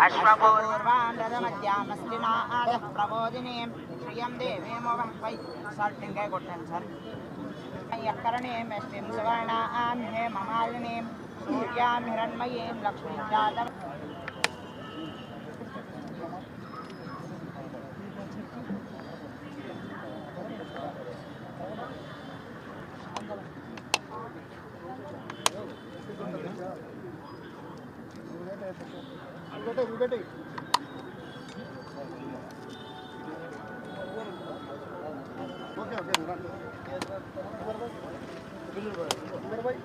अश्वपूर्वान् रथमध्यामस्लिना आदः प्रबोधिनीं श्रियं देवीमवह्वै सर्टिङ्गे कोट्टन् सर यत्करणीं यष्टिं सुवर्णां हेममालिनीं सूर्यां हिरण्मयीं लक्ष्मीं जातम् बेटे ओके ओके भाई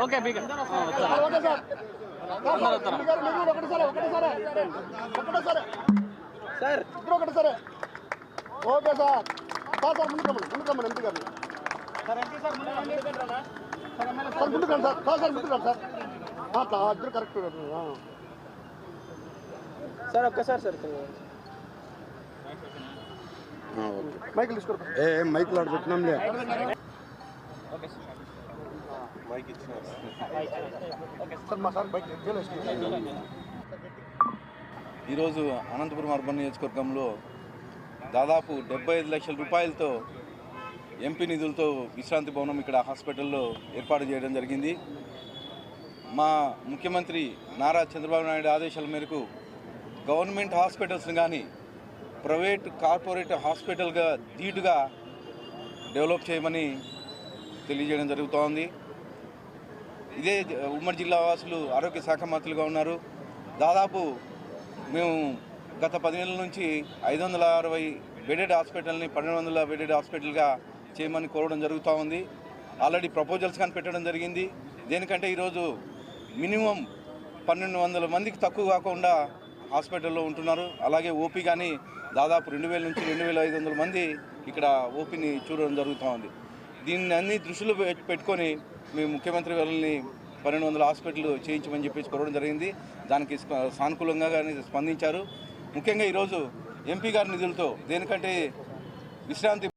ఓకే బిగ ఓకే సార్ ఒకటే సార్ ఓకే సార్ సార్ ముందుకు రమ్మని ఎంపీ గారు సార్ ముందుకు రండి సార్ సార్ ముందుకు రండి సార్ ఇద్దరు కరెక్ట్ సార్ ఒక్కసారి సార్ మైకులు తీసుకోరు మైకులు ఆడ పెట్టినాంలే ఈరోజు అనంతపురం అర్బన్ నియోజకవర్గంలో దాదాపు 75 లక్షల రూపాయలతో ఎంపీ నిధులతో విశ్రాంతి భవనం ఇక్కడ హాస్పిటల్లో ఏర్పాటు చేయడం జరిగింది. మా ముఖ్యమంత్రి నారా చంద్రబాబు నాయుడు ఆదేశాల మేరకు గవర్నమెంట్ హాస్పిటల్స్ని కానీ ప్రైవేట్ కార్పొరేట్ హాస్పిటల్గా ధీటుగా డెవలప్ చేయమని తెలియజేయడం జరుగుతోంది. ఇదే ఉమ్మడి జిల్లా వాసులు ఆరోగ్య శాఖ మంత్రులుగా ఉన్నారు. దాదాపు మేము గత 10 నెలల నుంచి 560 బెడెడ్ హాస్పిటల్ని 1200 బెడెడ్ హాస్పిటల్గా చేయమని కోరడం జరుగుతూ ఉంది. ఆల్రెడీ ప్రపోజల్స్ కానీ పెట్టడం జరిగింది. దేనికంటే ఈరోజు మినిమం 1200 మందికి తక్కువ కాకుండా హాస్పిటల్లో ఉంటున్నారు. అలాగే ఓపీ కానీ దాదాపు 2000 నుంచి 2500 మంది ఇక్కడ ఓపీని చూడడం జరుగుతూ ఉంది. దీన్ని అన్ని దృష్టిలో పెట్టుకొని మేము ముఖ్యమంత్రి వాళ్ళని 1200 హాస్పిటల్ చేయించమని చెప్పేసి కోరడం జరిగింది. దానికి సానుకూలంగా కానీ స్పందించారు. ముఖ్యంగా ఈరోజు ఎంపీ గారి నిధులతో దేనికంటే విశ్రాంతి